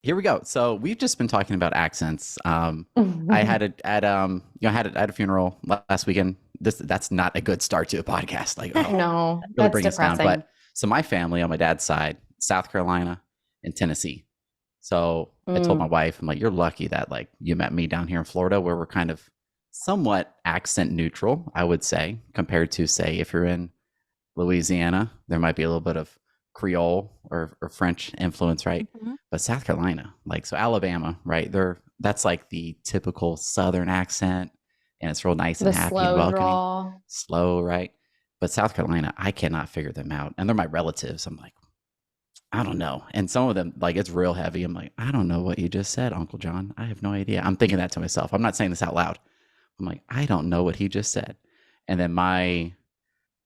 Here we go. So we've just been talking about accents. I had it at had it at a funeral last weekend. That's not a good start to a podcast. Like, oh, No, really that's bring us down. depressing. But so my family on my dad's side, South Carolina and Tennessee. So I told my Mm, wife, I'm like, you're lucky that like you met me down here in Florida, where we're kind of somewhat accent neutral, I would say, compared to say if you're in Louisiana, there might be a little bit of Creole or French influence, right? Mhm. But South Carolina, like so Alabama, right? That's like the typical Southern accent, and it's real nice and the happy and slow welcoming, draw. slow, right? But South Carolina, I cannot figure them out, and they're my relatives. I'm like, I don't know, and some of them, like it's real heavy. I'm like, I don't know what you just said, Uncle John. I have no idea. I'm thinking that to myself. I'm not saying this out loud. I'm like, I don't know what he just said. And then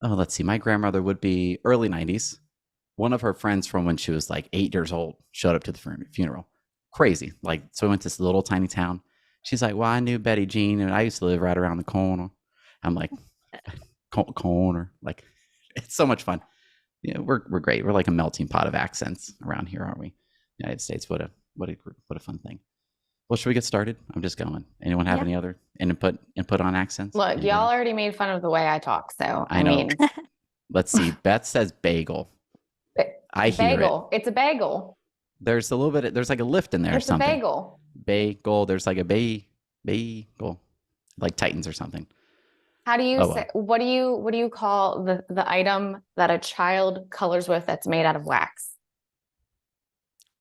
let's see, my grandmother would be early 90s. One of her friends from when she was like 8 years old showed up to the funeral. Crazy. Like, so we went to this little tiny town. She's like, well, I knew Betty Jean and I used to live right around the corner. I'm like, corner. Like, it's so much fun. Yeah, we're great. We're like a melting pot of accents around here, aren't we? United States. What a fun thing. Well, should we get started? I'm just going. Anyone have Yeah. any other input on accents? Look, Anybody? y'all already made fun of the way I talk, so I I know. mean, Let's see. Beth says bagel. ba- I hear it. bagel. It's a bagel. There's a little bit. There's like a lift in there or It's a something. bagel. Bagel. There's like a bagel, like Titans or something. How do you Oh say? well. What do you call the item that a child colors with that's made out of wax?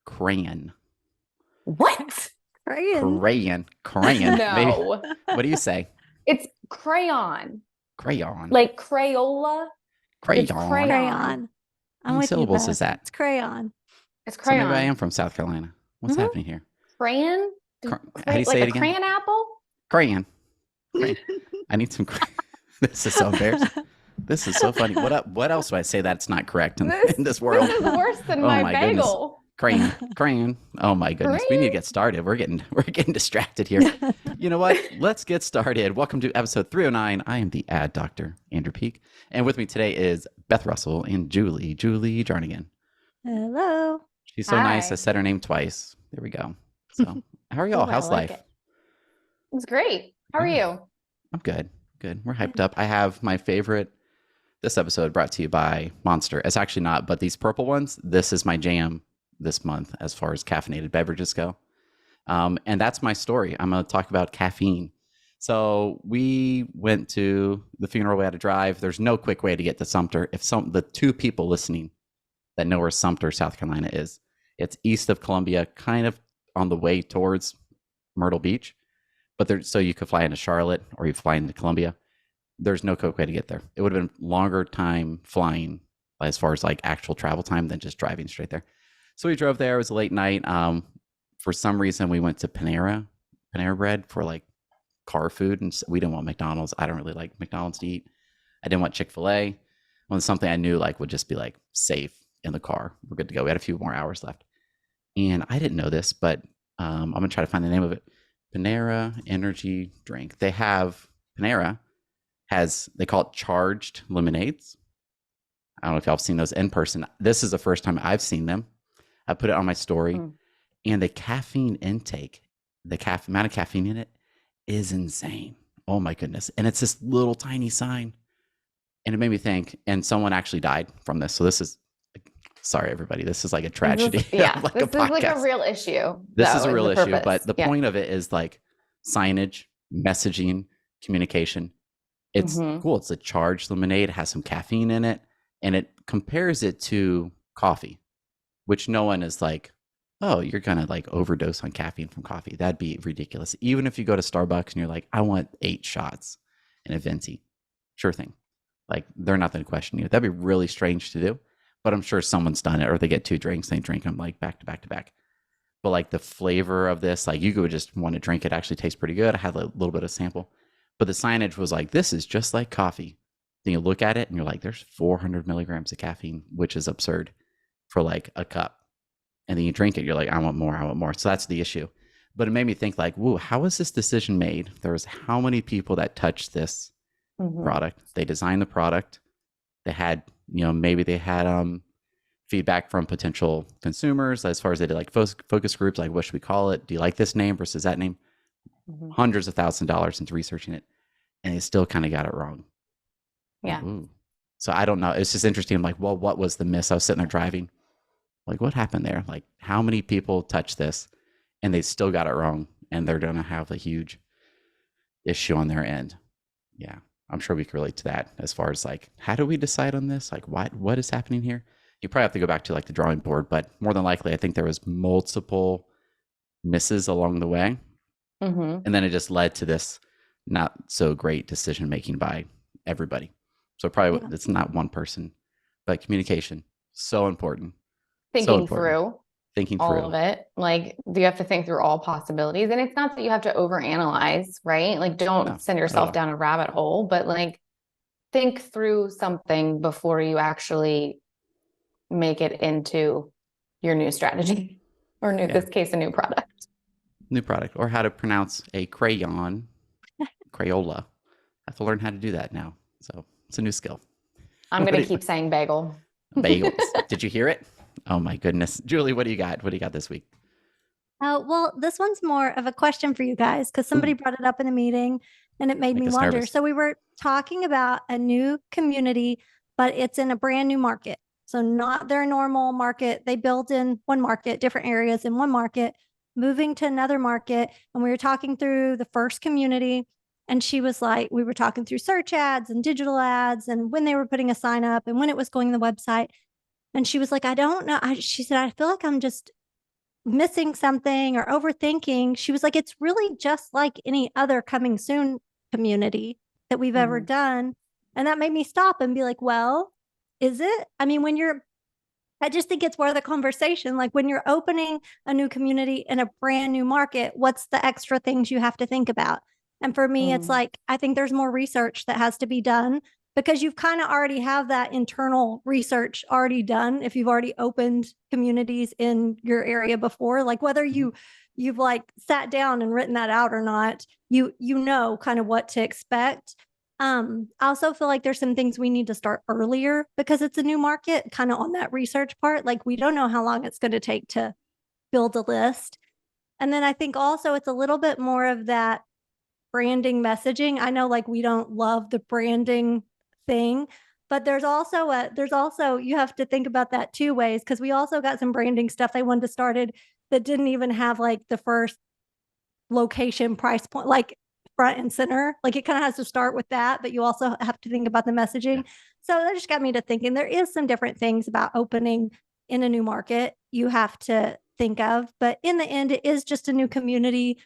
Crayon. What? Crayon. Crayon. Maybe. No, What do you say? it's crayon. Crayon. Like Crayola. Crayon. It's crayon. Crayon. How I'm many with you, syllables Beth. is that? It's crayon. It's So maybe I crayon. am from South Carolina. What's Mhm. happening here? Crayon? How do you say Like it a again? crayon apple? Crayon. Crayon. I need some. This is so embarrassing. This is so funny. What else do I say that's not correct in this world? This is worse than Oh my my goodness. bagel. Crayon. Oh my goodness. We need to get started. We're getting distracted here. You know what? Let's get started. Welcome to episode 309. I am the ad doctor, Andrew Peak. And with me today is Beth Russell and Julie Jarnagin. Hello. She's so nice. Hi. I said her name twice. There we go. So how are y'all? Ooh, I How's like life? it. It's great. How are Good. you? I'm good. Good. We're hyped up. I have my favorite. This episode brought to you by Monster. It's actually not, but these purple ones, this is my jam this month as far as caffeinated beverages go. And that's my story. I'm going to talk about caffeine. So we went to the funeral. We had to drive. There's no quick way to get to Sumter. If the two people listening that know where Sumter, South Carolina is, it's east of Columbia, kind of on the way towards Myrtle Beach. But so you could fly into Charlotte or you fly into Columbia. There's no quick way to get there. It would have been longer time flying as far as like actual travel time than just driving straight there. So we drove there. It was a late night. For some reason, we went to Panera Bread for like car food, and we didn't want McDonald's. I don't really like McDonald's to eat. I didn't want Chick-fil-A. I wanted something I knew like would just be like safe in the car. We're good to go. We had a few more hours left, and I didn't know this, but I'm gonna try to find the name of it. Panera energy drink. Panera they call it charged lemonades. I don't know if y'all have seen those in person. This is the first time I've seen them. I put it on my story, and the caffeine intake, amount of caffeine in it is insane. Oh my goodness. And it's this little tiny sign. And it made me think, and someone actually died from this. So this is, sorry, everybody. This is like a tragedy. Yeah, like this is like a real issue. This is a real issue, purpose. but the point of it is like signage, messaging, communication. It's cool. It's a charged lemonade. It has some caffeine in it, and it compares it to coffee, which no one is like, oh, you're gonna like overdose on caffeine from coffee. That'd be ridiculous. Even if you go to Starbucks and you're like, I want 8 shots in a venti, sure thing. Like they're not gonna question you. That'd be really strange to do, but I'm sure someone's done it, or they get 2 drinks, they drink them like back to back to back. But like the flavor of this, like you could just want to drink it. Actually tastes pretty good. I had a little bit of sample. But the signage was like, this is just like coffee. Then you look at it and you're like, there's 400 milligrams of caffeine, which is absurd for like a cup. And then you drink it, you're like, I want more. So that's the issue. But it made me think like, whoa, how was this decision made? There was how many people that touched this product? They designed the product. They had, maybe they had feedback from potential consumers as far as they did like focus groups, like what should we call it? Do you like this name versus that name? Hundreds of thousands of dollars into researching it, and they still kind of got it wrong. Yeah. Ooh. So I don't know. It's just interesting. I'm like, well, what was the miss? I was sitting there driving. Like, what happened there? Like, how many people touched this and they still got it wrong, and they're going to have a huge issue on their end? Yeah, I'm sure we can relate to that as far as like, how do we decide on this? Like, what is happening here? You probably have to go back to like the drawing board, but more than likely, I think there was multiple misses along the way. And then it just led to this not so great decision making by everybody. So probably it's not one person, but communication, so important. Thinking through all of it. Like, you have to think through all possibilities. And it's not that you have to overanalyze, right? Like, don't send yourself down a rabbit hole, but like, think through something before you actually make it into your new strategy, or in this case, a new product. New product, or how to pronounce a crayon, Crayola. I have to learn how to do that now. So it's a new skill. I'm going to keep saying bagel. Bagels. Did you hear it? Oh my goodness. Julie, what do you got? What do you got this week? Well, this one's more of a question for you guys, because somebody brought it up in a meeting and it made me wonder. Nervous. So we were talking about a new community, but it's in a brand new market. So not their normal market. They built in one market, different areas in one market, moving to another market. And we were talking through the first community, and she was like, we were talking through search ads and digital ads and when they were putting a sign up and when it was going to the website. And she was like, I don't know. She said, I feel like I'm just missing something or overthinking. She was like, it's really just like any other coming soon community that we've ever done. And that made me stop and be like, well, is it? I mean, I just think it's worth a conversation. Like, when you're opening a new community in a brand new market, what's the extra things you have to think about? And for me, it's like, I think there's more research that has to be done, because you've kind of already have that internal research already done. If you've already opened communities in your area before, like whether you've like sat down and written that out or not, you know kind of what to expect. I also feel like there's some things we need to start earlier, because it's a new market, kind of on that research part. Like, we don't know how long it's going to take to build a list. And then I think also it's a little bit more of that branding messaging. I know, like, we don't love the branding thing, but there's also you have to think about that two ways, because we also got some branding stuff they wanted to started that didn't even have like the first location price point, like front and center. Like, it kind of has to start with that, but you also have to think about the messaging. So that just got me to thinking there is some different things about opening in a new market you have to think of, but in the end, it is just a new community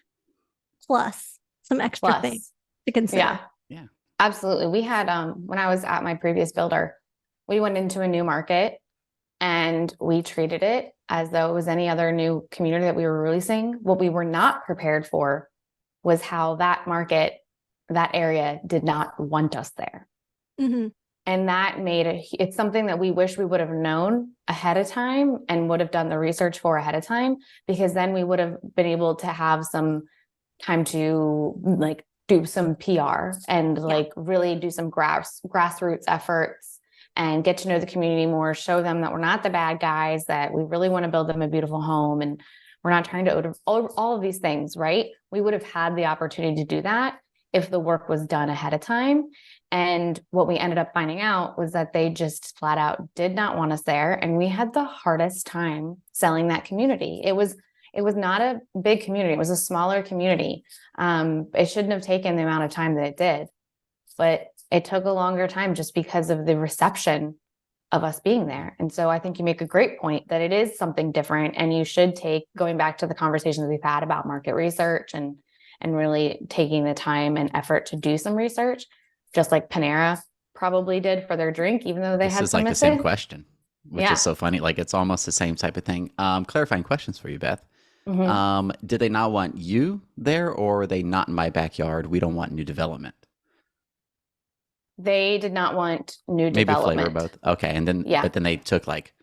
plus some extra things to consider. Yeah, absolutely. We had, when I was at my previous builder, we went into a new market and we treated it as though it was any other new community that we were releasing. What we were not prepared for was how that market, that area, did not want us there. And that made it's something that we wish we would have known ahead of time and would have done the research for ahead of time, because then we would have been able to have some time to like do some PR and like really do some grassroots efforts and get to know the community more, show them that we're not the bad guys, that we really want to build them a beautiful home, and we're not trying to all of these things, right? We would have had the opportunity to do that if the work was done ahead of time. And what we ended up finding out was that they just flat out did not want us there. And we had the hardest time selling that community. It was not a big community. It was a smaller community. It shouldn't have taken the amount of time that it did, but it took a longer time just because of the reception of us being there. And so I think you make a great point that it is something different, and you should take, going back to the conversations we've had about market research and really taking the time and effort to do some research, just like Panera probably did for their drink, even though they had some the same question, which is so funny. Like, it's almost the same type of thing. Clarifying questions for you, Beth. Did they not want you there, or were they not in my backyard? We don't want new development. They did not want new development. Maybe flavor both. Okay. And then, but then they took like,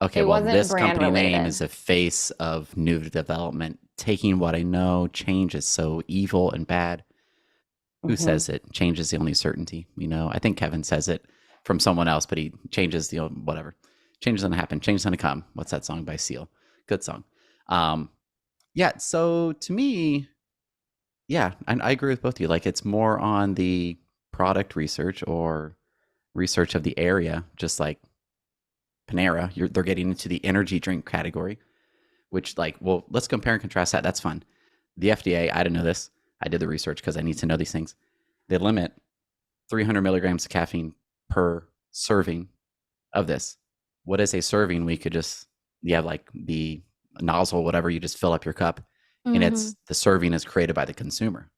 okay, well, this company name is the face of new development. Taking what I know, change is so evil and bad. Who says it? Change is the only certainty. You know, I think Kevin says it from someone else, but he changes the whatever. Change is gonna happen. Change is gonna come. What's that song by Seal? Good song. Yeah. So to me, yeah, I agree with both of you. Like it's more on the product research or research of the area, just like Panera. They're getting into the energy drink category, which like, well, let's compare and contrast that. That's fun. The FDA, I didn't know this. I did the research because I need to know these things. They limit 300 milligrams of caffeine per serving of this. What is a serving? We could just, you have like the nozzle, whatever, you just fill up your cup and it's the serving is created by the consumer.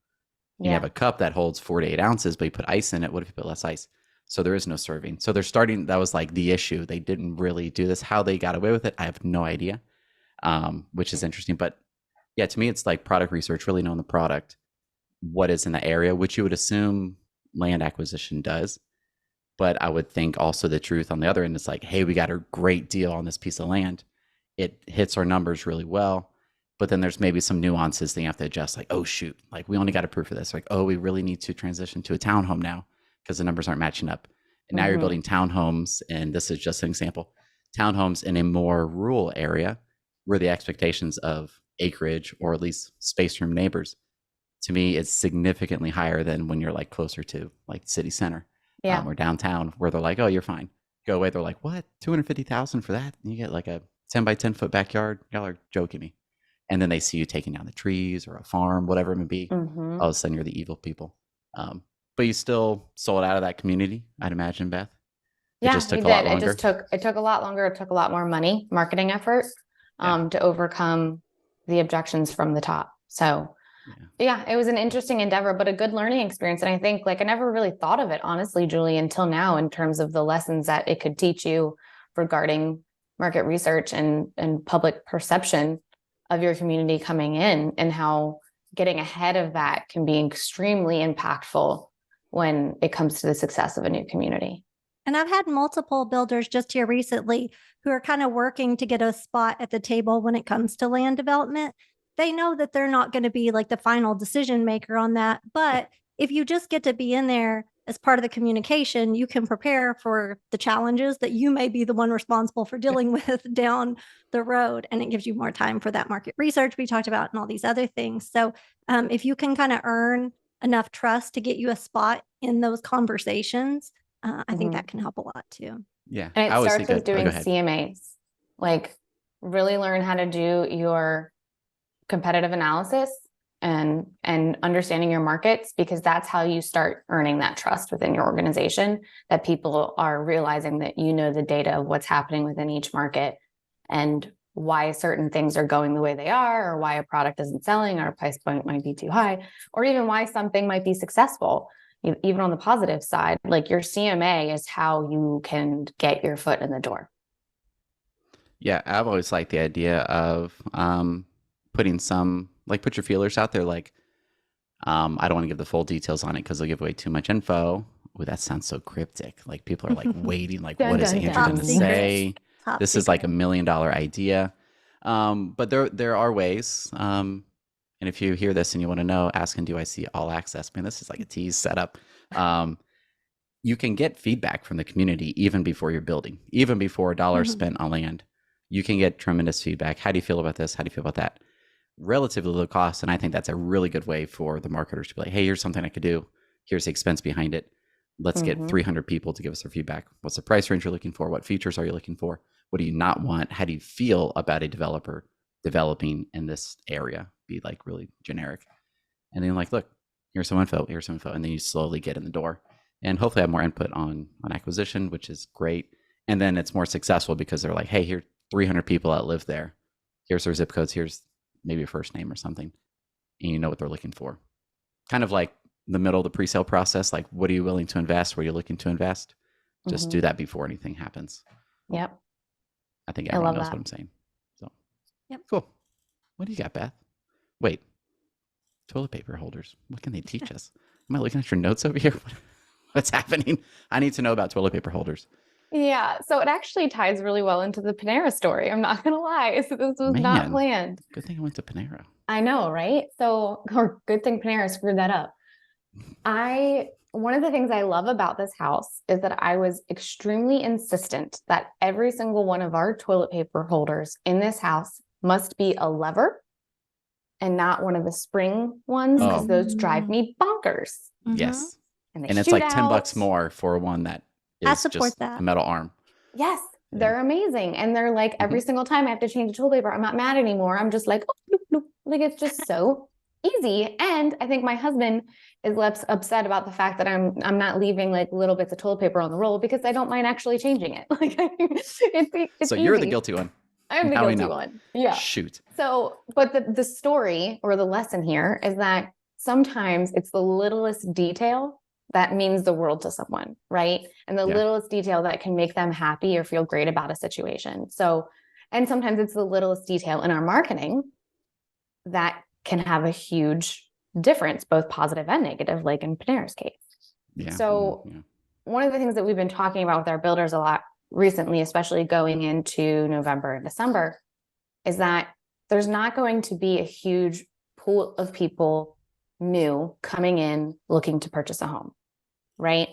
You have a cup that holds 4 to 8 ounces, but you put ice in it. What if you put less ice? So there is no serving. So they're starting, that was like the issue. They didn't really do this. How they got away with it, I have no idea, which is interesting. But yeah, to me, it's like product research, really knowing the product, what is in the area, which you would assume land acquisition does. But I would think also the truth on the other end is like, hey, we got a great deal on this piece of land. It hits our numbers really well. But then there's maybe some nuances that you have to adjust. Like, oh, shoot, like we only got approved for this. Like, oh, we really need to transition to a townhome now because the numbers aren't matching up. And now you're building townhomes. And this is just an example. Townhomes in a more rural area where the expectations of acreage or at least space from neighbors, to me, it's significantly higher than when you're like closer to like city center or downtown where they're like, oh, you're fine. Go away. They're like, what? 250,000 for that? And you get like a 10 by 10 foot backyard. Y'all are joking me. And then they see you taking down the trees or a farm, whatever it may be. All of a sudden, you're the evil people. But you still sold out of that community, I'd imagine, Beth. Yeah, it just took we a lot did. longer. It took a lot longer. It took a lot more money, marketing effort, to overcome the objections from the top. So yeah, it was an interesting endeavor, but a good learning experience. And I think like I never really thought of it, honestly, Julie, until now in terms of the lessons that it could teach you regarding market research and public perception of your community coming in, and how getting ahead of that can be extremely impactful when it comes to the success of a new community. And I've had multiple builders just here recently who are kind of working to get a spot at the table when it comes to land development. They know that they're not going to be like the final decision maker on that. But if you just get to be in there as part of the communication, you can prepare for the challenges that you may be the one responsible for dealing with down the road. And it gives you more time for that market research we talked about and all these other things. So if you can kind of earn enough trust to get you a spot in those conversations, I think that can help a lot too. Yeah. And it starts with doing CMAs, like really learn how to do your competitive analysis and understanding your markets, because that's how you start earning that trust within your organization, that people are realizing that you know the data of what's happening within each market and why certain things are going the way they are, or why a product isn't selling, or a price point might be too high, or even why something might be successful. Even on the positive side, like your CMA is how you can get your foot in the door. Yeah, I've always liked the idea of putting some, like put your feelers out there. Like, I don't want to give the full details on it because they'll give away too much info. Oh, that sounds so cryptic. Like people are like waiting, like what is Andrew going to say? This is like $1 million idea. But there are ways. And if you hear this and you want to know, ask, and do I see all access? Man, this is like a tease setup. You can get feedback from the community even before you're building, even before $1 spent on land. You can get tremendous feedback. How do you feel about this? How do you feel about that? Relatively low cost. And I think that's a really good way for the marketers to be like, hey, here's something I could do. Here's the expense behind it. Let's get 300 people to give us their feedback. What's the price range you're looking for? What features are you looking for? What do you not want? How do you feel about a developer developing in this area? Be like really generic. And then like, look, here's some info, here's some info. And then you slowly get in the door and hopefully have more input on acquisition, which is great. And then it's more successful because they're like, hey, here are 300 people that live there. Here's their zip codes. Here's maybe a first name or something. And you know what they're looking for. Kind of like the middle of the pre-sale process. Like, what are you willing to invest? Where are you looking to invest? Just do that before anything happens. Yep. I think everyone knows what I'm saying. So, cool. What do you got, Beth? Wait, toilet paper holders. What can they teach us? Am I looking at your notes over here? What's happening? I need to know about toilet paper holders. Yeah. So it actually ties really well into the Panera story. I'm not going to lie. So this was not planned. Good thing I went to Panera. I know, right? So, or good thing Panera screwed that up. I one of the things I love about this house is that I was extremely insistent that every single one of our toilet paper holders in this house must be a lever and not one of the spring ones, because those drive me bonkers. Yes. And it's like $10 more for one that I is support just that. a metal arm. Yes, they're amazing. And they're like, every single time I have to change the toilet paper, I'm not mad anymore. I'm just like, oh, bloop, bloop. Like, it's just so easy. And I think my husband is less upset about the fact that I'm not leaving like little bits of toilet paper on the roll, because I don't mind actually changing it. Like, it's so easy. You're the guilty one. I'm the guilty one. Yeah. Shoot. So, but the story or the lesson here is that sometimes it's the littlest detail that means the world to someone, right? And the littlest detail that can make them happy or feel great about a situation. So, and sometimes it's the littlest detail in our marketing that can have a huge difference, both positive and negative, like in Panera's case. Yeah. So one of the things that we've been talking about with our builders a lot recently, especially going into November and December, is that there's not going to be a huge pool of people new coming in looking to purchase a home, right?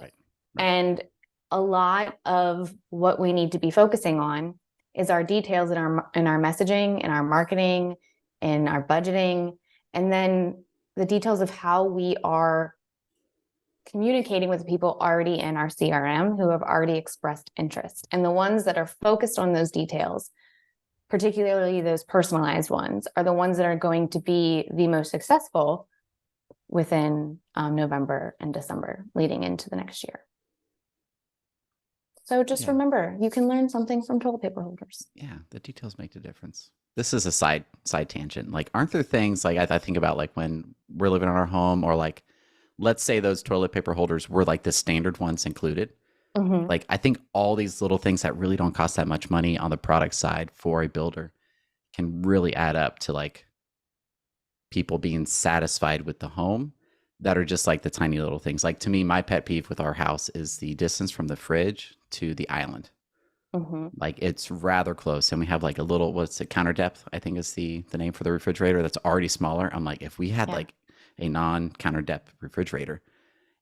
And a lot of what we need to be focusing on is our details in our messaging, in our marketing, in our budgeting, and then the details of how we are communicating with people already in our CRM who have already expressed interest. And the ones that are focused on those details, particularly those personalized ones, are the ones that are going to be the most successful within November and December leading into the next year. So just remember, you can learn something from toilet paper holders. Yeah, the details make the difference. This is a side tangent. Like, aren't there things like I think about, like when we're living in our home, or like, let's say those toilet paper holders were like the standard ones included. Like, I think all these little things that really don't cost that much money on the product side for a builder can really add up to like people being satisfied with the home, that are just like the tiny little things. Like, to me, my pet peeve with our house is the distance from the fridge to the island. Like, it's rather close, and we have like a little, what's it, counter depth, I think is the name for the refrigerator, that's already smaller. I'm like, if we had like a non-counter depth refrigerator,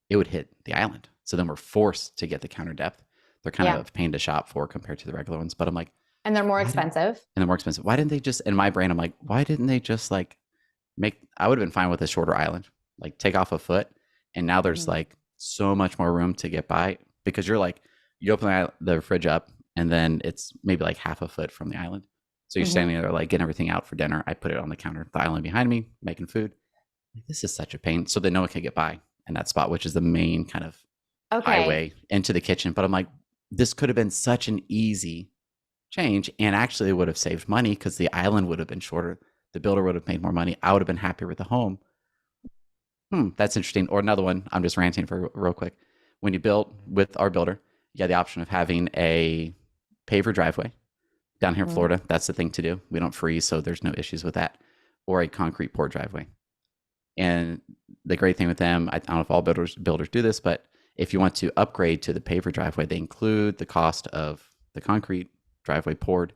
it would hit the island. So then we're forced to get the counter depth. They're kind of a pain to shop for compared to the regular ones, but I'm like, and they're more expensive. Why didn't they just, in my brain, I'm like, why didn't they just like I would have been fine with a shorter island, like take off a foot, and now there's like so much more room to get by, because you're like, you open the fridge up, and then it's maybe like half a foot from the island. So you're standing there like getting everything out for dinner. I put it on the counter, the island behind me, making food. Like, this is such a pain. So that no one can get by in that spot, which is the main kind of highway into the kitchen. But I'm like, this could have been such an easy change, and actually it would have saved money because the island would have been shorter. The builder would have made more money. I would have been happier with the home. That's interesting. Or another one, I'm just ranting for real quick. When you build with our builder, you had the option of having a paver driveway. Down here in Florida, that's the thing to do. We don't freeze, so there's no issues with that. Or a concrete poured driveway. And the great thing with them, I don't know if all builders do this, but if you want to upgrade to the paver driveway, they include the cost of the concrete driveway poured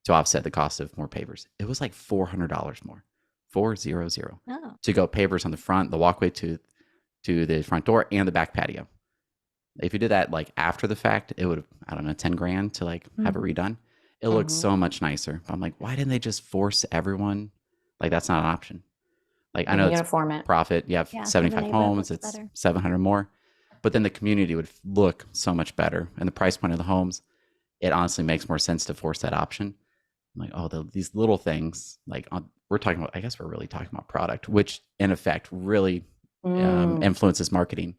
to offset the cost of more pavers. It was like $400 more, 400, to go pavers on the front, the walkway to the front door, and the back patio. If you did that like after the fact, it would have, I don't know, 10 grand to like have it redone. It looks so much nicer. But I'm like, why didn't they just force everyone? Like, that's not an option. Like, I know it's profit. You have 75 homes, it's better. 700 more. But then the community would look so much better. And the price point of the homes, it honestly makes more sense to force that option. I'm like, these little things, like we're talking about, I guess we're really talking about product, which in effect really influences marketing.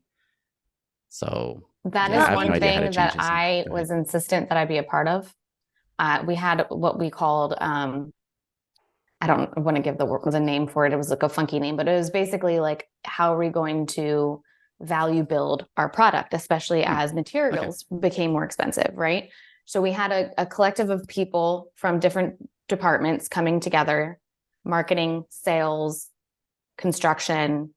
So that is one thing that I was insistent that I be a part of. We had what we called, I don't want to give the name for it. It was like a funky name, but it was basically like, how are we going to value build our product, especially as materials became more expensive, right? So we had a collective of people from different departments coming together, marketing, sales, construction,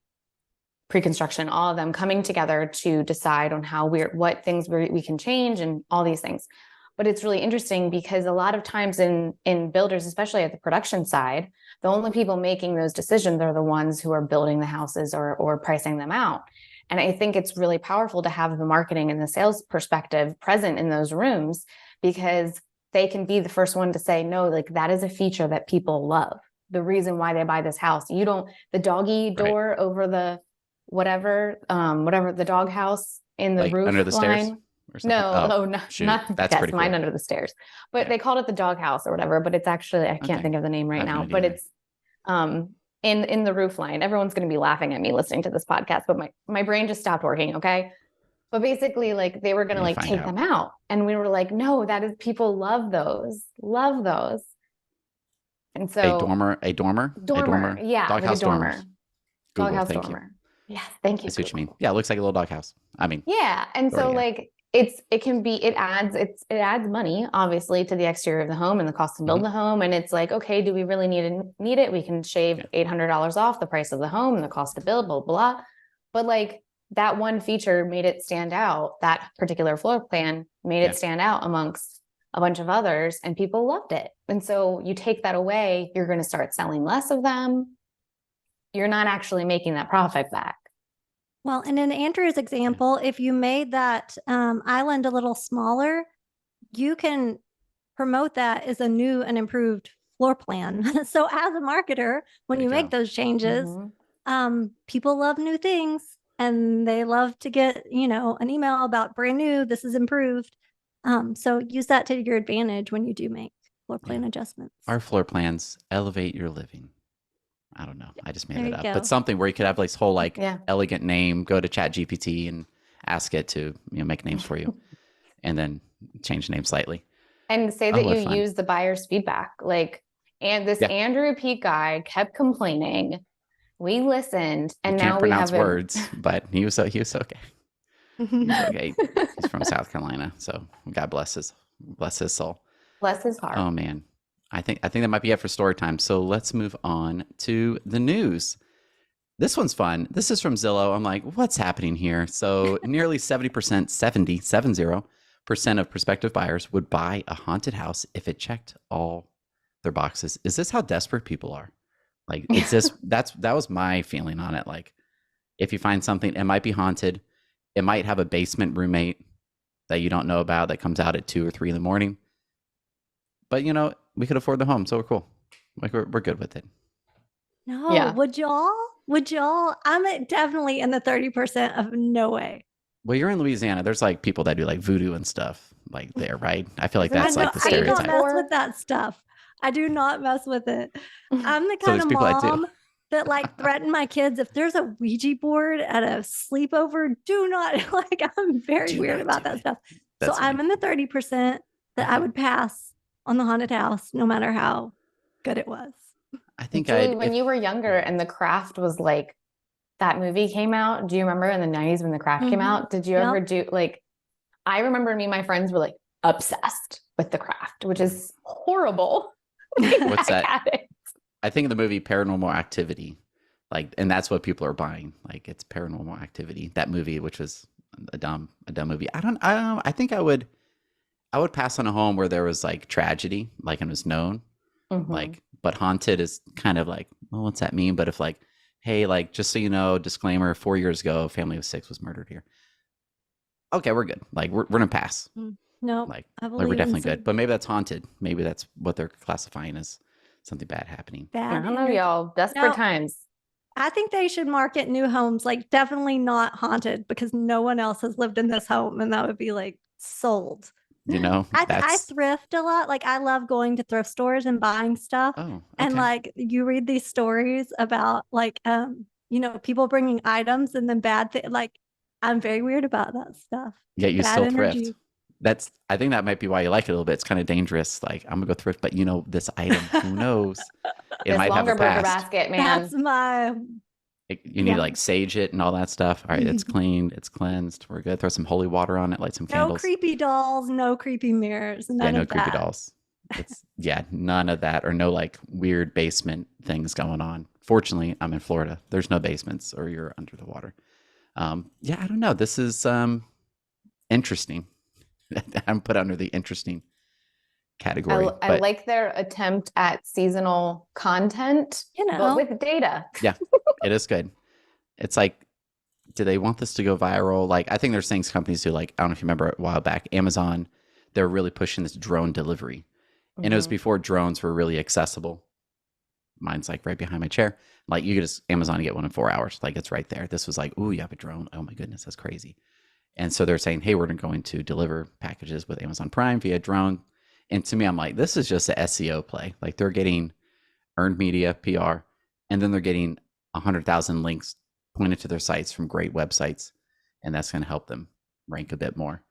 pre-construction, all of them coming together to decide on what things we can change and all these things. But it's really interesting because a lot of times in builders, especially at the production side, the only people making those decisions are the ones who are building the houses or pricing them out. And I think it's really powerful to have the marketing and the sales perspective present in those rooms, because they can be the first one to say, no, like that is a feature that people love. The reason why they buy this house. You don't, the doggy door over the whatever the dog house in the like roof under the line. stairs or something? No, not that's yes, pretty mine cool. under the stairs. But Yeah. they called it the dog house or whatever, but it's actually, I can't think of the name right now, but it's in the roof line. Everyone's going to be laughing at me listening to this podcast, but my brain just stopped working. Okay. But basically, like they were going to like take them out. And we were like, no, that is, people love those. And so a dormer. Yeah. Doghouse dormer. Doghouse dormer. Yes. Thank you. I see what you mean. Yeah. It looks like a little doghouse. I mean, yeah. And so like it adds money obviously to the exterior of the home and the cost to build the home. And it's like, okay, do we really need it? We can shave $800 off the price of the home and the cost to build, blah, blah. But like that one feature made it stand out. That particular floor plan made it stand out amongst a bunch of others, and people loved it. And so you take that away, you're going to start selling less of them. You're not actually making that profit back. Well, and in Andrew's example, if you made that island a little smaller, you can promote that as a new and improved floor plan. So as a marketer, when you make those changes, people love new things and they love to get, an email about brand new, this is improved. So use that to your advantage when you do make floor plan adjustments. Our floor plans elevate your living. I don't know. I just made it up. Go. But something where you could have like this whole elegant name, go to ChatGPT and ask it to make names for you and then change the name slightly. And say that you use the buyer's feedback. Like, and this Andrew Peak guy kept complaining. We listened, and now we have words, but he was okay. He's okay. He's from South Carolina, so God bless his soul. Bless his heart. Oh man. I think that might be it for story time. So let's move on to the news. This one's fun. This is from Zillow. I'm like, what's happening here? So nearly 70% of prospective buyers would buy a haunted house if it checked all their boxes. Is this how desperate people are? Like, it's just, that was my feeling on it. Like, if you find something, it might be haunted. It might have a basement roommate that you don't know about that comes out at 2 or 3 in the morning. But we could afford the home, so we're cool. Like we're good with it. No, yeah. Would y'all? I'm definitely in the 30% of no way. Well, you're in Louisiana. There's like people that do like voodoo and stuff like there, right? I feel like that's like the stereotype. I don't mess with that stuff. I do not mess with it. I'm the kind of mom that like threaten my kids if there's a Ouija board at a sleepover. Do not I'm very weird about that stuff. So I'm in the 30% that I would pass on the haunted house, no matter how good it was. I think Julie, when you were younger and The Craft was like, that movie came out. Do you remember in the 90s when The Craft came out? Did you ever do I remember me and my friends were like obsessed with The Craft, which is horrible. What's that? I think in the movie Paranormal Activity, and that's what people are buying. Like it's Paranormal Activity, that movie, which was a dumb movie. I think I would pass on a home where there was like tragedy, and was known, but haunted is kind of like, well, what's that mean? But if hey, just so you know, disclaimer, 4 years ago, a family of 6 was murdered here. Okay, we're good. We're gonna pass. No, we're definitely good. But maybe that's haunted. Maybe that's what they're classifying as something bad happening. I don't know, y'all. Desperate times. I think they should market new homes definitely not haunted, because no one else has lived in this home, and that would be sold. I thrift a lot. I love going to thrift stores and buying stuff. Oh, okay. And you read these stories about people bringing items and then bad things. I'm very weird about that stuff. Yeah, you still thrift. I think that might be why you like it a little bit. It's kind of dangerous. I'm gonna go thrift, but this item, who knows? It might have a past. Basket, man. That's my. You need to sage it and all that stuff. All right, it's cleaned, it's cleansed. We're good. Throw some holy water on it, light some candles. No creepy dolls, no creepy mirrors. No creepy dolls. It's none of that, or no weird basement things going on. Fortunately, I'm in Florida. There's no basements, or you're under the water. I don't know. This is interesting. I'm put under the interesting category. I like their attempt at seasonal content, but with data. Yeah, it is good. It's do they want this to go viral? Like, I think there's things companies do. Like, I don't know if you remember a while back, Amazon, they're really pushing this drone delivery. And it was before drones were really accessible. Mine's like right behind my chair. Like, you could just Amazon to get one in 4 hours. Like, it's right there. This was like, ooh, you have a drone. Oh my goodness, that's crazy. And so they're saying, hey, we're going to deliver packages with Amazon Prime via drone. And to me, I'm like, this is just an SEO play. Like, they're getting earned media, PR, and then they're getting 100,000 links pointed to their sites from great websites. And that's going to help them rank a bit more.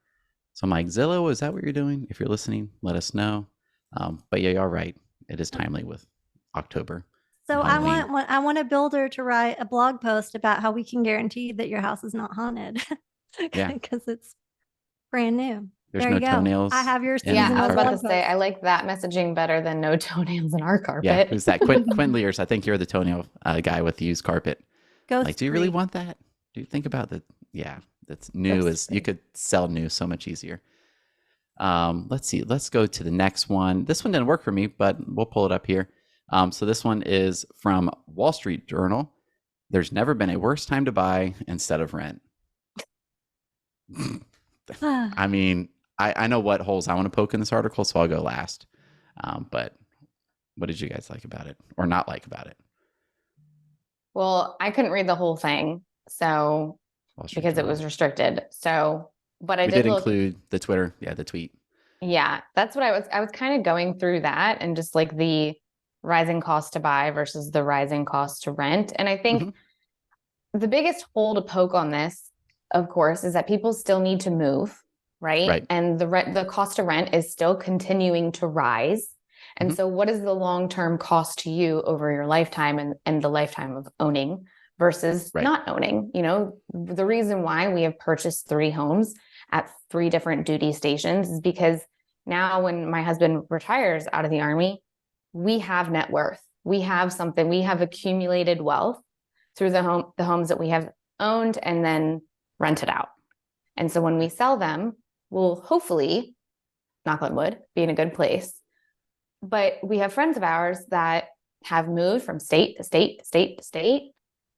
So I'm like, Zillow, is that what you're doing? If you're listening, let us know. But yeah, you're right. It is timely with October. So I want a builder to write a blog post about how we can guarantee that your house is not haunted. Yeah. Because it's brand new. There's there no you go. toenails. I have your Yeah, I was about to blog say, post. I like that messaging better than no toenails in our carpet. Yeah, who's that? Quinn Lears. I think you're the toenail guy with the used carpet. Ghost like, do you really free. want that? Do you think about that? Yeah, that's new. Ghost free. You could sell new so much easier. Let's see. Let's go to the next one. This one didn't work for me, but we'll pull it up here. So this one is from Wall Street Journal. There's never been a worse time to buy instead of rent. I mean, I know what holes I want to poke in this article, so I'll go last. But what did you guys like about it or not like about it? Well, I couldn't read the whole thing, so because it was restricted. So, but I did include the Twitter, the tweet. Yeah, that's what I was kind of going through that and just like the rising cost to buy versus the rising cost to rent. And I think the biggest hole to poke on this, of course, is that people still need to move, right? And the cost to rent is still continuing to rise. And so what is the long-term cost to you over your lifetime and the lifetime of owning versus not owning? You know, the reason why we have purchased 3 homes at 3 different duty stations is because now when my husband retires out of the Army, we have net worth. We have something, we have accumulated wealth through the homes that we have owned and then rented out. And so when we sell them, we'll hopefully, knock on wood, be in a good place. But we have friends of ours that have moved from state to state to state to state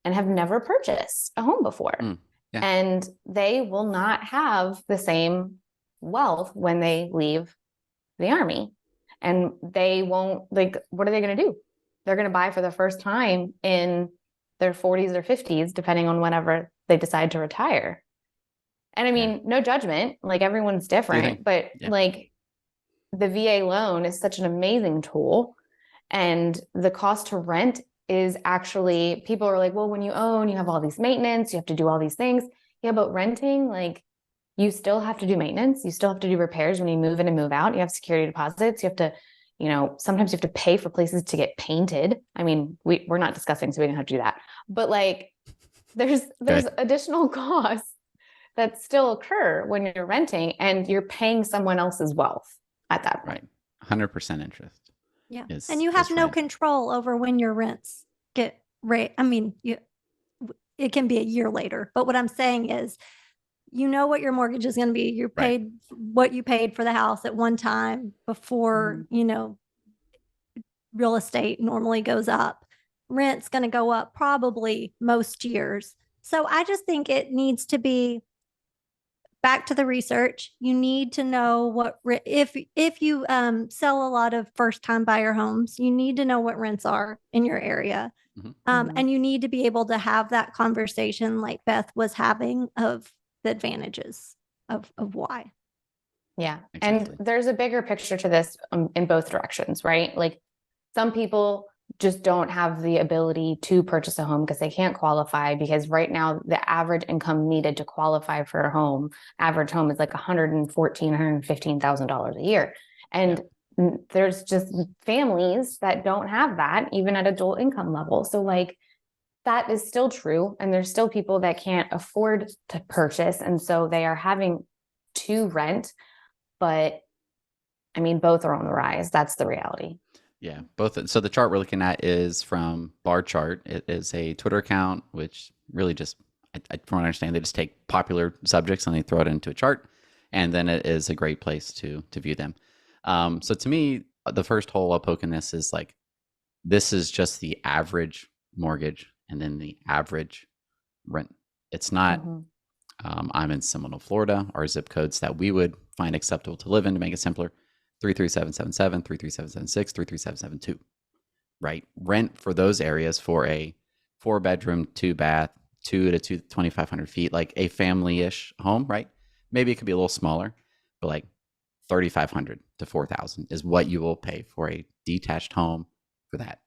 and have never purchased a home before. And they will not have the same wealth when they leave the Army. And they won't, like, what are they going to do? They're going to buy for the first time in their 40s or 50s, depending on whenever they decide to retire. And I mean, no judgment, like everyone's different, but like the VA loan is such an amazing tool. And the cost to rent is actually, people are like, well, when you own, you have all these maintenance, you have to do all these things. Yeah, but renting, like, you still have to do maintenance. You still have to do repairs when you move in and move out. You have security deposits. You have to, you know, sometimes you have to pay for places to get painted. I mean, we're not discussing, so we don't have to do that. But like, there's additional costs that still occur when you're renting and you're paying someone else's wealth at that point. 100% interest. Yeah. And you have no control over when your rents get I mean, it can be a year later, but what I'm saying is, you know what your mortgage is going to be. You paid what you paid for the house at one time before, you know, real estate normally goes up. Rent's going to go up probably most years. So I just think it needs to be back to the research. You need to know what, if you sell a lot of first time buyer homes, you need to know what rents are in your area. And you need to be able to have that conversation like Beth was having of the advantages of why. Yeah. Exactly. And there's a bigger picture to this in both directions, right? Like some people just don't have the ability to purchase a home because they can't qualify, because right now the average income needed to qualify for a home, average home is like $114,000, $115,000 a year. And there's just families that don't have that even at a dual income level. So like, that is still true. And there's still people that can't afford to purchase. And so they are having to rent, but I mean, both are on the rise. That's the reality. Yeah, both. So the chart we're looking at is from Bar Chart. It is a Twitter account, which really just, from what I understand, they just take popular subjects and they throw it into a chart. And then it is a great place to view them. So to me, the first hole I'll poke in this is like, this is just the average mortgage and then the average rent It's not, Mhm. I'm in Seminole, Florida. Our zip codes that we would find acceptable to live in to make it simpler, 33777, 33776, 33772, right? Rent for those areas for a 4-bedroom, 2-bath, 2,500 feet, like a family-ish home, right? Maybe it could be a little smaller, but like 3,500 to 4,000 is what you will pay for a detached home for that.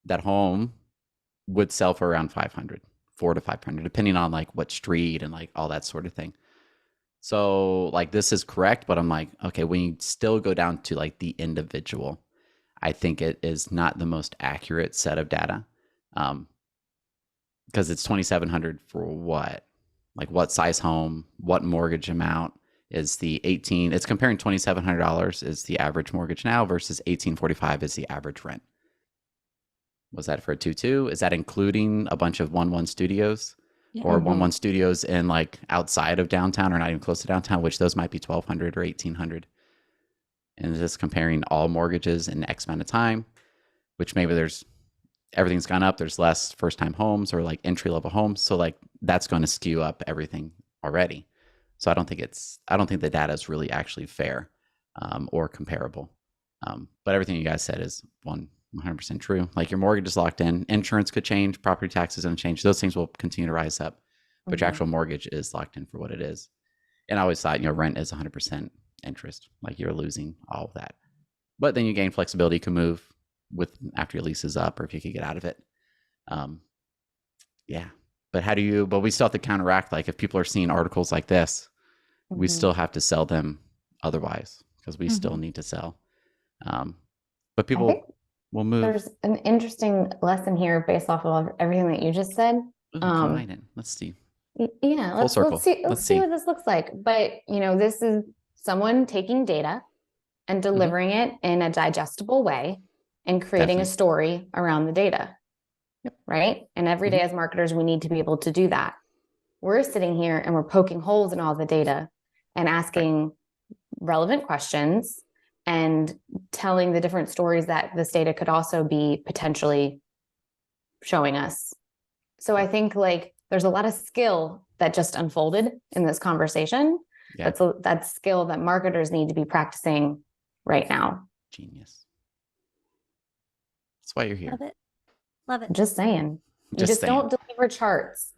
That home would sell for around 500, 4 to 500, depending on like what street and like all that sort of thing. So like this is correct, but I'm like, okay, when you still go down to like the individual, I think it is not the most accurate set of data. Because it's 2,700 for what? Like what size home, what mortgage amount is the 18? It's comparing $2,700 is the average mortgage now versus 1,845 is the average rent. Was that for a 2-2? Is that including a bunch of 1-1 studios or 1-1 studios in like outside of downtown or not even close to downtown, which those might be 1,200 or 1,800? And just comparing all mortgages in X amount of time, which maybe everything's gone up. There's less first time homes or like entry level homes. So like that's going to skew up everything already. So I don't think the data is really actually fair or comparable. But everything you guys said is 100% true. Like your mortgage is locked in. Insurance could change. Property taxes going to change. Those things will continue to rise up. But your actual mortgage is locked in for what it is. And I always thought, rent is 100% interest. Like you're losing all of that. But then you gain flexibility. You can move after your lease is up, or if you could get out of it. Yeah. But we still have to counteract, like if people are seeing articles like this, we still have to sell them otherwise because we still need to sell. But people will move. There's an interesting lesson here based off of everything that you just said. Combine it. Let's see. Yeah, let's see what this looks like. But this is someone taking data and delivering it in a digestible way and creating a story around the data. Yep. Right. And every day as marketers, we need to be able to do that. We're sitting here and we're poking holes in all the data and asking relevant questions and telling the different stories that this data could also be potentially showing us. So I think like there's a lot of skill that just unfolded in this conversation. Yeah. That's skill that marketers need to be practicing right now. Genius. That's why you're here. Love it. Just saying. You just don't deliver charts.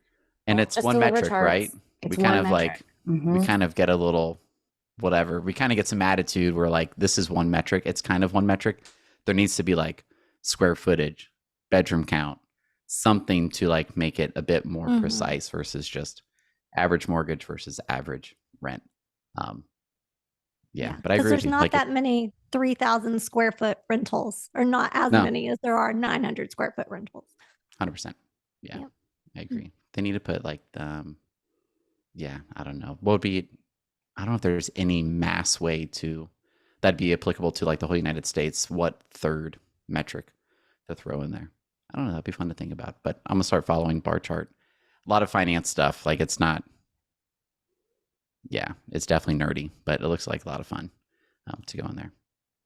And it's one metric, right? We kind of like, we kind of get a little whatever. We kind of get some attitude where like, this is one metric. It's kind of one metric. There needs to be like square footage, bedroom count, something to like make it a bit more precise versus just average mortgage versus average rent. Yeah, but I agree with you. There's not that many 3,000 square foot rentals, or not as many as there are 900 square foot rentals. 100%. Yeah, yep. I agree. They need to put like, I don't know. I don't know if there's any mass way that'd be applicable to like the whole United States. What third metric to throw in there? I don't know. That'd be fun to think about. But I'm gonna start following bar chart. A lot of finance stuff. Like it's not. Yeah, it's definitely nerdy, but it looks like a lot of fun to go in there.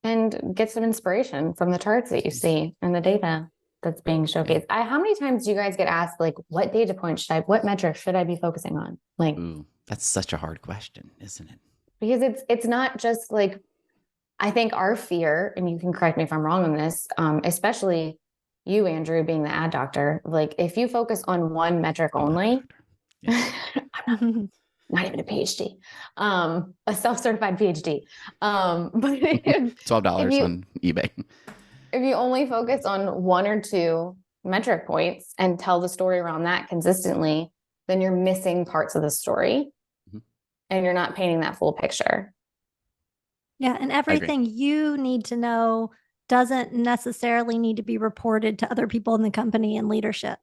And get some inspiration from the charts that you see and the data that's being showcased. How many times do you guys get asked, like, what data points what metrics should I be focusing on? Like, ooh, that's such a hard question, isn't it? Because it's not just like, I think our fear, and you can correct me if I'm wrong on this, especially you, Andrew, being the ad doctor, like if you focus on one metric only, I'm not even a PhD, a self-certified PhD. But $12 on eBay. If you only focus on one or two metric points and tell the story around that consistently, then you're missing parts of the story and you're not painting that full picture. Yeah. And everything you need to know doesn't necessarily need to be reported to other people in the company and leadership.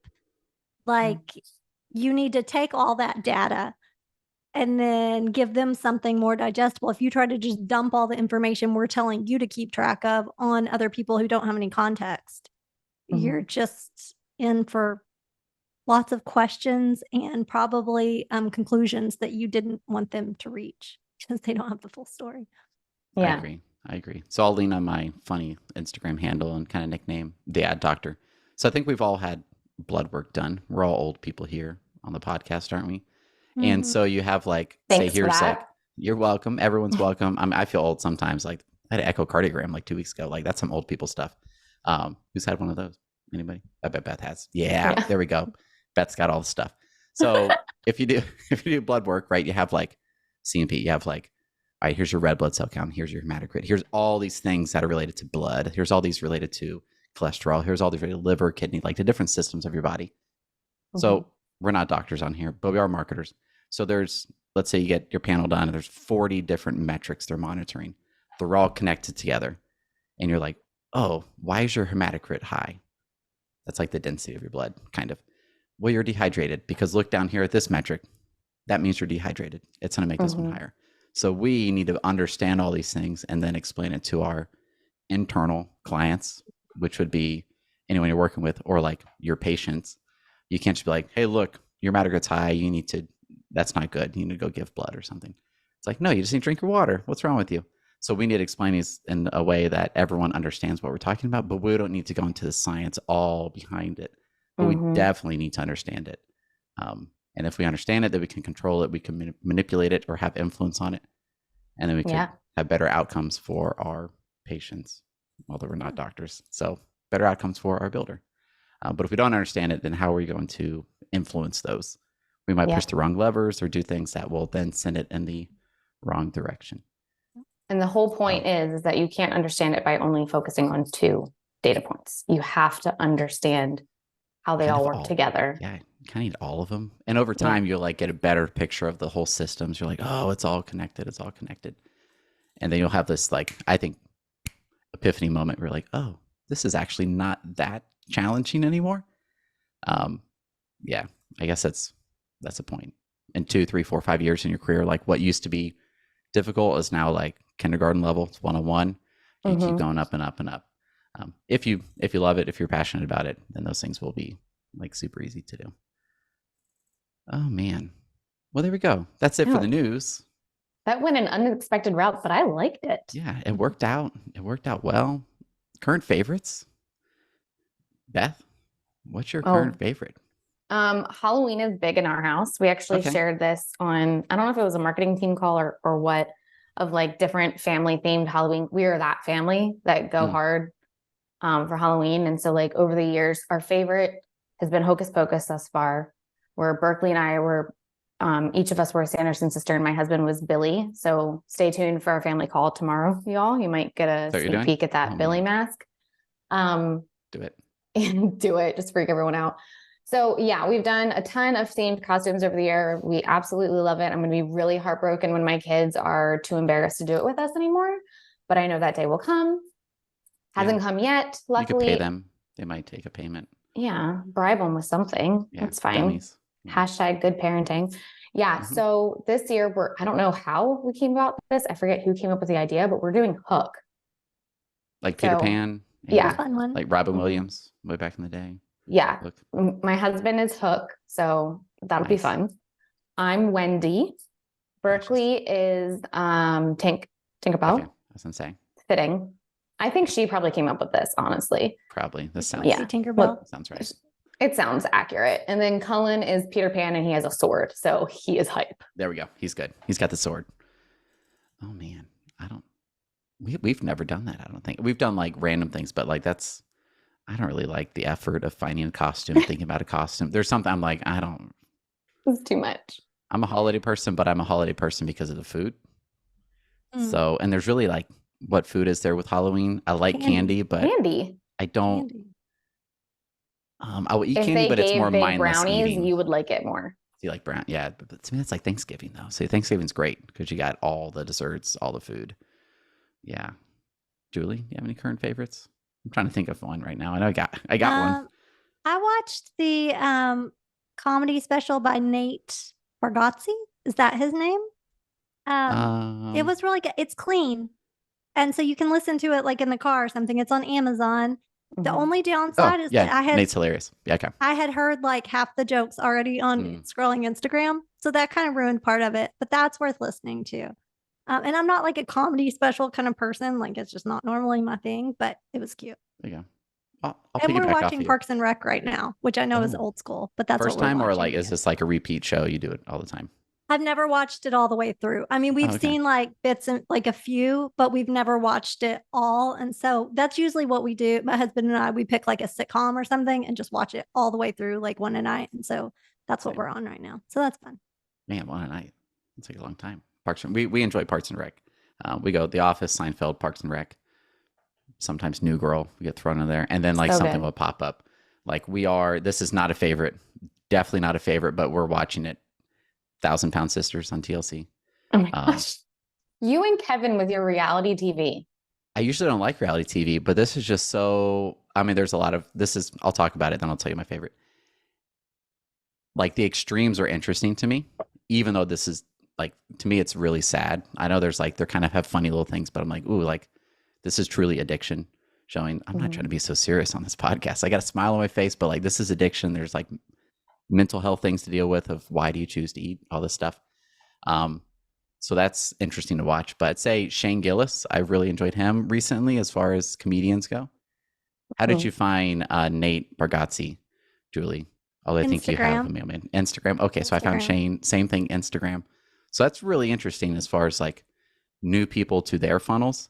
Like you need to take all that data and then give them something more digestible. If you try to just dump all the information we're telling you to keep track of on other people who don't have any context, you're just in for lots of questions and probably conclusions that you didn't want them to reach because they don't have the full story. Yeah. I agree. So I'll lean on my funny Instagram handle and kind of nickname the ad doctor. So I think we've all had blood work done. We're all old people here on the podcast, aren't we? And so you have like, Thanks say, for here's that. like, you're welcome. Everyone's welcome. I feel old sometimes. Like I had an echocardiogram like 2 weeks ago. Like that's some old people stuff. Who's had one of those? Anybody? I bet Beth has. Yeah. There we go. Beth's got all the stuff. So if you do blood work, right, you have like CMP, you have like, all right, here's your red blood cell count. Here's your hematocrit. Here's all these things that are related to blood. Here's all these related to cholesterol. Here's all these related to liver, kidney, like the different systems of your body. So we're not doctors on here, but we are marketers. So let's say you get your panel done and there's 40 different metrics they're monitoring. They're all connected together. And you're like, oh, why is your hematocrit high? That's like the density of your blood, kind of. Well, you're dehydrated because look down here at this metric. That means you're dehydrated. It's going to make this one higher. So we need to understand all these things and then explain it to our internal clients, which would be anyone you're working with or like your patients. You can't just be like, hey, look, your hematocrit's high. That's not good. You need to go give blood or something. It's like, no, you just need to drink your water. What's wrong with you? So we need to explain these in a way that everyone understands what we're talking about, but we don't need to go into the science all behind it. But we definitely need to understand it. And if we understand it, then we can control it, we can manipulate it or have influence on it. And then we can have better outcomes for our patients, although we're not doctors. So better outcomes for our builder. But if we don't understand it, then how are we going to influence those? We might push the wrong levers or do things that will then send it in the wrong direction. And the whole point is that you can't understand it by only focusing on 2 data points. You have to understand how they all work together. Yeah, you kind of need all of them. And over time, you'll like get a better picture of the whole systems. You're like, oh, it's all connected. It's all connected. And then you'll have this, like, I think, epiphany moment where you're like, oh, this is actually not that challenging anymore. Yeah, I guess that's a point. In 2, 3, 4, 5 years in your career, like what used to be difficult is now like kindergarten level. It's 101. You keep going up and up and up. If you love it, if you're passionate about it, then those things will be like super easy to do. Oh man. Well, there we go. That's it for the news. That went an unexpected route, but I liked it. Yeah, it worked out. It worked out well. Current favorites? Beth, what's your current favorite? Halloween is big in our house. We actually shared this on, I don't know if it was a marketing team call or what, of like different family themed Halloween. We are that family that go hard for Halloween. And so like over the years, our favorite has been Hocus Pocus thus far, where Berkeley and I were, each of us were a Sanderson sister and my husband was Billy. So stay tuned for our family call tomorrow, y'all. You might get a sneak peek at that Billy mask. Do it. Do it. Just freak everyone out. So yeah, we've done a ton of themed costumes over the year. We absolutely love it. I'm going to be really heartbroken when my kids are too embarrassed to do it with us anymore, but I know that day will come. Hasn't come yet. Luckily, you could pay them. They might take a payment. Yeah. Bribe them with something. Yeah, that's fine. Dummies. Hashtag good parenting. Yeah. So this year I don't know how we came about this. I forget who came up with the idea, but we're doing Hook. Like Peter Pan. Yeah. Fun one. Like Robin Williams way back in the day. Yeah. Hook. My husband is Hook. So that'll be fun. I'm Wendy. Berkeley is Tinkerbell. Okay. I was going to say. Fitting. I think she probably came up with this, honestly. Probably. This sounds Tinkerbell. Sounds right. It sounds accurate. And then Cullen is Peter Pan and he has a sword. So he is hype. There we go. He's good. He's got the sword. Oh man. We've never done that. I don't think we've done like random things, but like I don't really like the effort of finding a costume, thinking about a costume. There's something I'm like, it's too much. I'm a holiday person, but I'm a holiday person because of the food. So, and there's really like, what food is there with Halloween? I like candy, but I don't. I will eat candy, but it's more mindless brownies, eating. You would like it more. You like brown? Yeah, but to me, it's like Thanksgiving though. So Thanksgiving's great because you got all the desserts, all the food. Yeah, Julie, you have any current favorites? I'm trying to think of one right now. I know I got one. I watched the comedy special by Nate Bargatze. Is that his name? It was really good. It's clean. And so you can listen to it like in the car or something. It's on Amazon. The only downside is that Nate's hilarious. Yeah, okay. I had heard like half the jokes already on scrolling Instagram. So that kind of ruined part of it, but that's worth listening to. And I'm not like a comedy special kind of person. Like it's just not normally my thing, but it was cute. There you go. I'll And we're piggyback off watching you. Parks and Rec right now, which I know is Oh. old school, but that's First what we're time, or watching. like, is this like a repeat show? You do it all the time? I've never watched it all the way through. I mean, we've okay. seen like bits and like a few, but we've never watched it all. And so that's usually what we do. My husband and I, we pick like a sitcom or something and just watch it all the way through, like one a night. And so that's what we're on right now. So that's fun. Man, one a night. It's like a long time. We enjoy Parks and Rec. We go The Office, Seinfeld, Parks and Rec. Sometimes New Girl, we get thrown in there, and then like something will pop up. Like this is not a favorite, definitely not a favorite, but we're watching it. 1,000-Pound Sisters on TLC. Oh my gosh. You and Kevin with your reality TV. I usually don't like reality TV, but this is just so, I mean, there's a lot of, I'll talk about it, then I'll tell you my favorite. Like the extremes are interesting to me, even though this is like, to me, it's really sad. I know there's like, they kind of have funny little things, but I'm like, ooh, like this is truly addiction showing. I'm not trying to be so serious on this podcast. I got a smile on my face, but like, this is addiction. There's like mental health things to deal with of why do you choose to eat, all this stuff. So that's interesting to watch. But say Shane Gillis, I've really enjoyed him recently as far as comedians go. How did you find Nate Bargatze, Julie? Although I think you have a mailman. Instagram. Okay, so I found Shane, same thing, Instagram. So that's really interesting as far as like new people to their funnels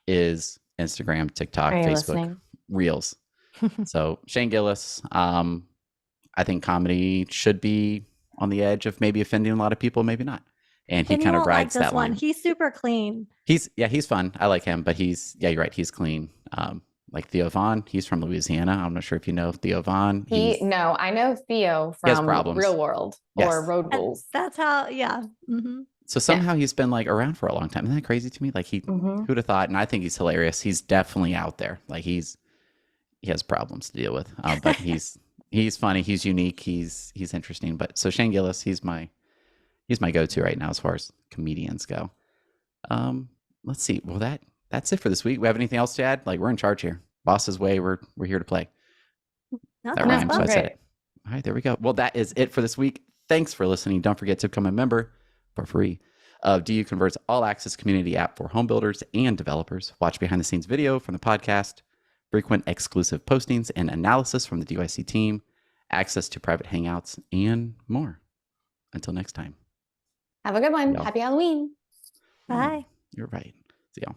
is Instagram, TikTok, Facebook, Reels. So Shane Gillis, I think comedy should be on the edge of maybe offending a lot of people, maybe not. And he kind of rides that line. He's super clean. He's fun. I like him, but you're right. He's clean. Like Theo Vaughn, he's from Louisiana. I'm not sure if you know Theo Vaughn. No, I know Theo from Real World or Road Rules. That's how, yeah. Mm-hmm. So somehow he's been like around for a long time. Isn't that crazy to me? Like who'd have thought? And I think he's hilarious. He's definitely out there. Like he has problems to deal with, but he's funny. He's unique. He's interesting. But so Shane Gillis, he's my go-to right now as far as comedians go. Let's see. Well, that's it for this week. We have anything else to add? Like we're in charge here. Boss's way. We're here to play. That rhymes. So I said it. All right, there we go. Well, that is it for this week. Thanks for listening. Don't forget to become a member for free of DU Convert's all-access community app for home builders and developers. Watch behind-the-scenes video from the podcast, frequent exclusive postings and analysis from the DUIC team, access to private hangouts, and more. Until next time. Have a good one. Happy Halloween. Bye. You're right. See y'all.